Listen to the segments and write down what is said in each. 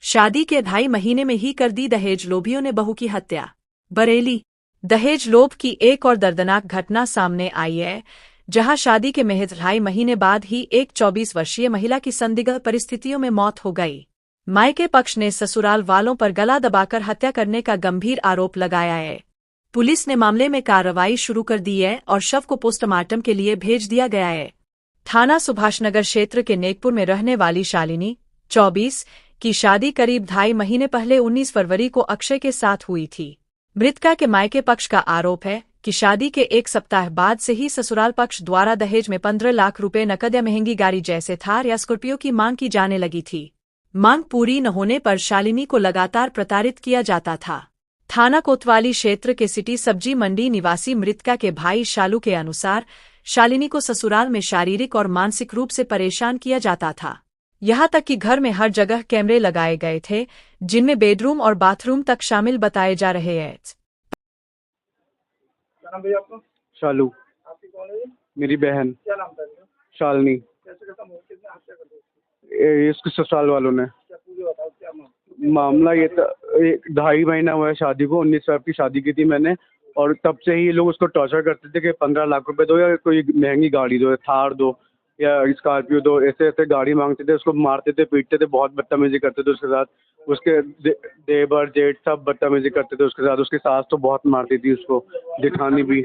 शादी के 2.5 महीने में ही कर दी दहेज लोभियों ने बहू की हत्या। बरेली। दहेज लोभ की एक और दर्दनाक घटना सामने आई है, जहां शादी के महज 2.5 महीने बाद ही एक 24 वर्षीय महिला की संदिग्ध परिस्थितियों में मौत हो गई। मायके पक्ष ने ससुराल वालों पर गला दबाकर हत्या करने का गंभीर आरोप लगाया है। पुलिस ने मामले में कार्रवाई शुरू कर दी है और शव को पोस्टमार्टम के लिए भेज दिया गया है। थाना सुभाषनगर क्षेत्र के नेकपुर में रहने वाली शालिनी, 24, की शादी करीब 2.5 महीने पहले 19 फरवरी को अक्षय के साथ हुई थी। मृतका के मायके पक्ष का आरोप है कि शादी के एक सप्ताह बाद से ही ससुराल पक्ष द्वारा दहेज में 15 लाख रुपए नकद या महंगी गाड़ी जैसे थार या स्कॉर्पियो की मांग की जाने लगी थी। मांग पूरी न होने पर शालिनी को लगातार प्रताड़ित किया जाता था। थाना कोतवाली क्षेत्र के सिटी सब्जी मंडी निवासी मृतका के भाई शालू के अनुसार शालिनी को ससुराल में शारीरिक और मानसिक रूप से परेशान किया जाता था। यहाँ तक कि घर में हर जगह कैमरे लगाए गए थे, जिनमें बेडरूम और बाथरूम तक शामिल बताए जा रहे हैं। क्या नाम भैया आपका? शालू। आपकी कौन है ये? मेरी बहन क्या नाम था इनका? शालिनी। कैसे खत्म हुआ? किसने हत्या कर दी? इसके ससुराल वालों ने। क्या पूरे बताओ क्या मामला? मामला ये था, 2.5 महीना हुआ है शादी को। 19 फरवरी की शादी की थी मैंने, और तब से ही ये लोग उसको टॉर्चर करते थे कि 15 लाख रुपए दो या कोई महंगी गाड़ी दो, थार दो या स्कॉर्पियो दो, ऐसे ऐसे गाड़ी मांगते थे। उसको मारते थे, पीटते थे, बहुत बदतमीजी करते थे उसके साथ। उसके देवर जेठ सब बदतमीजी करते थे उसके साथ। उसकी सास तो बहुत मारती थी उसको, जेठानी भी।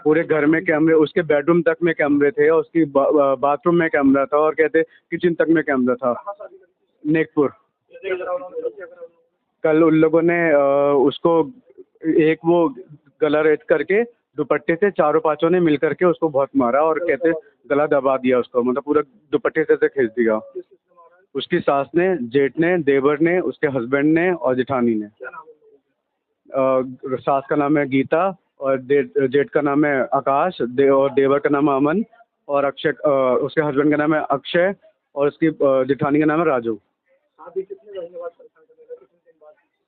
पूरे घर में कैमरे, उसके बेडरूम तक में कैमरे थे, और उसकी बाथरूम में कैमरा था, और कहते किचन तक में कैमरा था। नेकपुर। कल उन लोगों ने उसको एक वो गला रेत करके दुपट्टे से चारों पांचों ने मिल करके उसको बहुत मारा, और कहते गला दबा दिया उसको, मतलब पूरा दुपट्टे से खींच दिया। उसकी सास ने, जेठ ने, देवर ने, उसके हस्बैंड ने और जेठानी ने। सास का नाम है गीता, और जेठ का नाम है आकाश, और देवर का नाम है अमन, और अक्षय, उसके हस्बैंड का नाम है अक्षय, और उसकी जेठानी का नाम है राजू।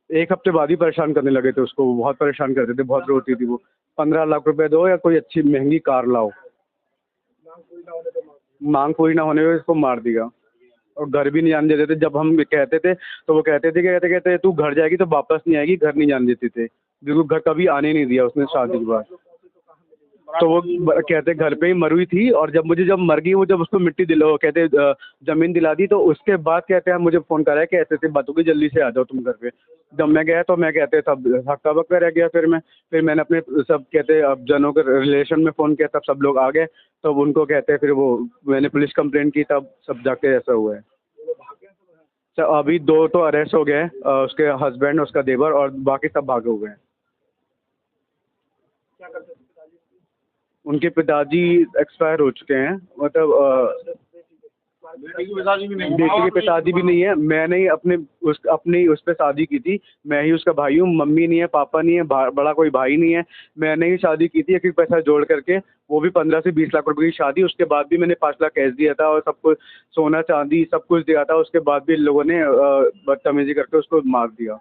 एक हफ्ते बाद ही परेशान करने लगे थे उसको, बहुत परेशान करते थे, बहुत रोती थी वो। 15 लाख रुपए दो या कोई अच्छी महंगी कार लाओ। मांग पूरी ना होने पर इसको मार दिया, और घर भी नहीं जाने देते थे। जब हम कहते थे तो वो कहते थे, कहते कहते तू घर जाएगी तो वापस नहीं आएगी, घर नहीं जाने देते थे। बिल्कुल घर कभी आने नहीं दिया उसने शादी के बाद। तो वो कहते घर पे ही मरी थी, और जब मर गई वो, जब उसको मिट्टी दिला, कहते जमीन दिला दी, तो उसके बाद कहते हैं मुझे फ़ोन करा कि ऐसे ऐसी बात होगी, जल्दी से आ जाओ तुम घर पे। जब मैं गया तो मैं कहते सब हक्का बक्का रह गया। फिर मैंने अपने सब कहते अब जनों के रिलेशन में फ़ोन किया, तब सब लोग आ गए। तब उनको कहते फिर वो मैंने पुलिस कंप्लेंट की, तब सब जाके ऐसा हुआ है। अभी 2 तो अरेस्ट हो गए, उसके हस्बैंड, उसका देवर, और बाकी सब भागे हुए हैं। उनके पिताजी एक्सपायर हो चुके हैं, मतलब बेटी के पिताजी भी नहीं है। मैंने ही अपनी उस पर शादी की थी। मैं ही उसका भाई हूँ। मम्मी नहीं है, पापा नहीं है, बड़ा कोई भाई नहीं है। मैंने ही शादी की थी, एक एक पैसा जोड़ करके, वो भी 15 से 20 लाख रुपए की शादी। उसके बाद भी मैंने 5 लाख कैश दिया था, और सब कुछ सोना चांदी सब कुछ दिया था। उसके बाद भी लोगों ने बदतमीजी करके उसको मार दिया।